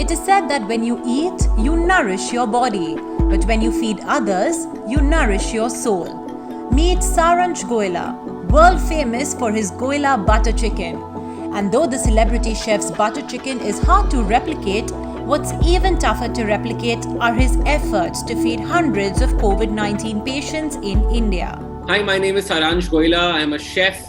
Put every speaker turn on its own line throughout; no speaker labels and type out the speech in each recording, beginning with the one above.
It is said that when you eat, you nourish your body, but when you feed others, you nourish your soul. Meet Saransh Goela, world famous for his Goela butter chicken. And though the celebrity chef's butter chicken is hard to replicate, what's even tougher to replicate are his efforts to feed hundreds of COVID-19 patients in India.
Hi, my name is Saransh Goela. I'm a chef.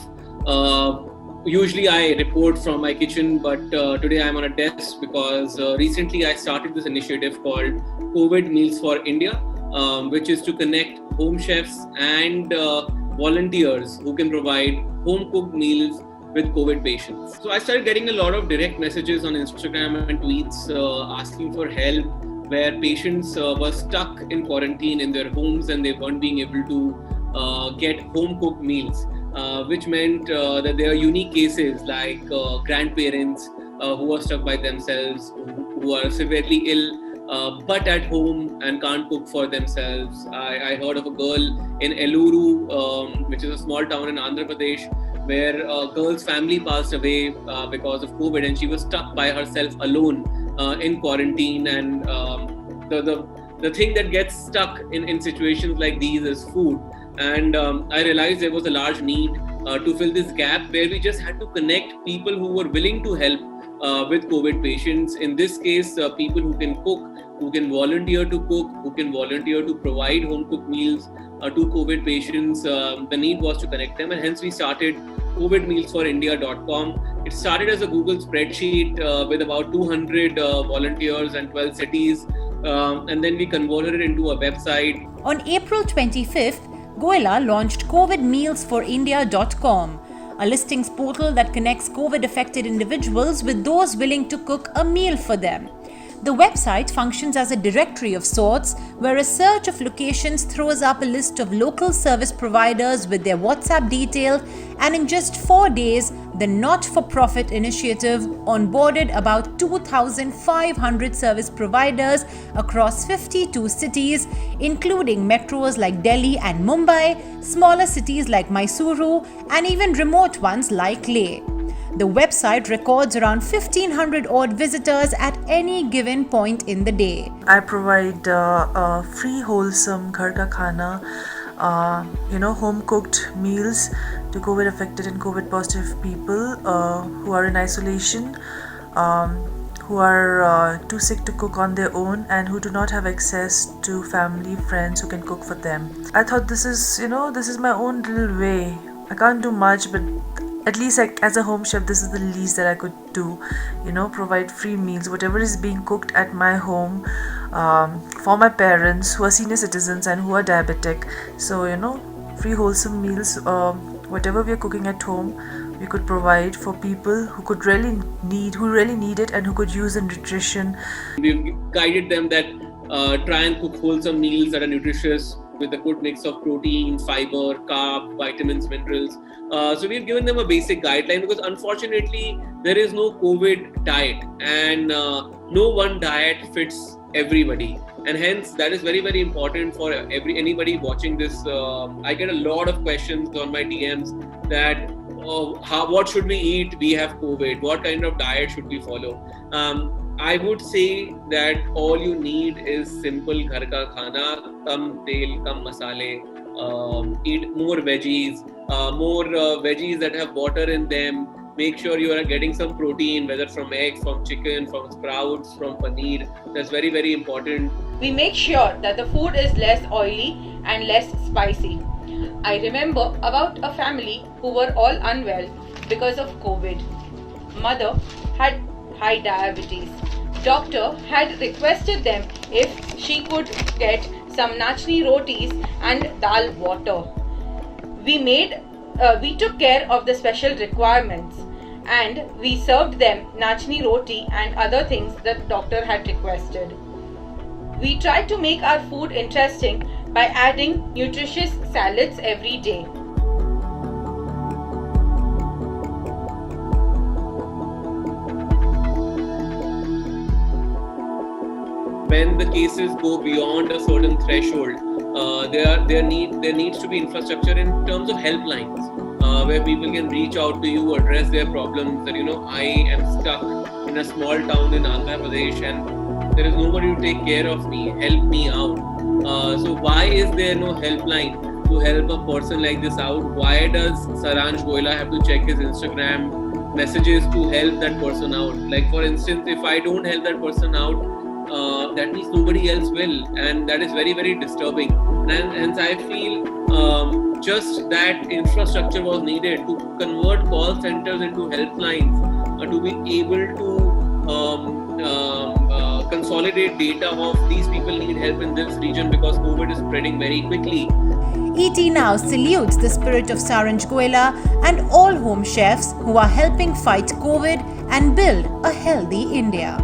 Usually I report from my kitchen, but today I'm on a desk because recently I started this initiative called COVID Meals for India, which is to connect home chefs and volunteers who can provide home-cooked meals with COVID patients. So I started getting a lot of direct messages on Instagram and tweets asking for help, where patients were stuck in quarantine in their homes and they weren't being able to get home-cooked meals. Which meant that there are unique cases like grandparents who are stuck by themselves, who are severely ill, but at home and can't cook for themselves. I heard of a girl in Eluru, which is a small town in Andhra Pradesh, where a girl's family passed away because of COVID, and she was stuck by herself alone in quarantine. And the thing that gets stuck in situations like these is food. And I realized there was a large need to fill this gap, where we just had to connect people who were willing to help with COVID patients. In this case, people who can cook, who can volunteer to cook, who can volunteer to provide home cooked meals to COVID patients. The need was to connect them, and hence we started covidmealsforindia.com. It started as a Google spreadsheet with about 200 volunteers and 12 cities, and then we converted it into a website.
On April 25th, Goela launched covidmealsforindia.com, a listings portal that connects COVID-affected individuals with those willing to cook a meal for them. The website functions as a directory of sorts, where a search of locations throws up a list of local service providers with their WhatsApp details, and in just 4 days, the not-for-profit initiative onboarded about 2,500 service providers across 52 cities, including metros like Delhi and Mumbai, smaller cities like Mysuru, and even remote ones like Leh. The website records around 1,500 odd visitors at any given point in the day.
I provide free wholesome ghar ka khana, home cooked meals to COVID affected and COVID positive people who are in isolation, who are too sick to cook on their own, and who do not have access to family, friends who can cook for them. I thought this is my own little way. I can't do much, but at least as a home chef, this is the least that I could do, provide free meals, whatever is being cooked at my home, for my parents who are senior citizens and who are diabetic. So, free wholesome meals, whatever we are cooking at home, we could provide for people who really need it and who could use the nutrition.
We've guided them that try and cook wholesome meals that are nutritious, with a good mix of protein, fiber, carb, vitamins, minerals. So we've given them a basic guideline, because unfortunately there is no COVID diet, and no one diet fits everybody. And hence that is very, very important for anybody watching this. I get a lot of questions on my DMs that what should we eat? We have COVID. What kind of diet should we follow? I would say that all you need is simple ghar ka khana, kam tel, kam masale. Eat more veggies that have water in them. Make sure you are getting some protein, whether from eggs, from chicken, from sprouts, from paneer. That's very, very important.
We make sure that the food is less oily and less spicy. I remember about a family who were all unwell because of COVID. Mother had high diabetes. Doctor had requested them if she could get some nachni rotis and dal water. We took care of the special requirements, and we served them nachni roti and other things that doctor had requested. We tried to make our food interesting by adding nutritious salads every day.
When the cases go beyond a certain threshold, there needs to be infrastructure in terms of helplines, where people can reach out to you, address their problems, that I am stuck in a small town in Andhra Pradesh, and there is nobody to take care of me, help me out. So why is there no helpline to help a person like this out? Why does Saransh Goela have to check his Instagram messages to help that person out? Like, for instance, if I don't help that person out, that means nobody else will, and that is very, very disturbing. And I feel just that infrastructure was needed to convert call centers into helplines, to be able to consolidate data of these people need help in this region because COVID is spreading very quickly.
ET Now salutes the spirit of Saransh Goela and all home chefs who are helping fight COVID and build a healthy India.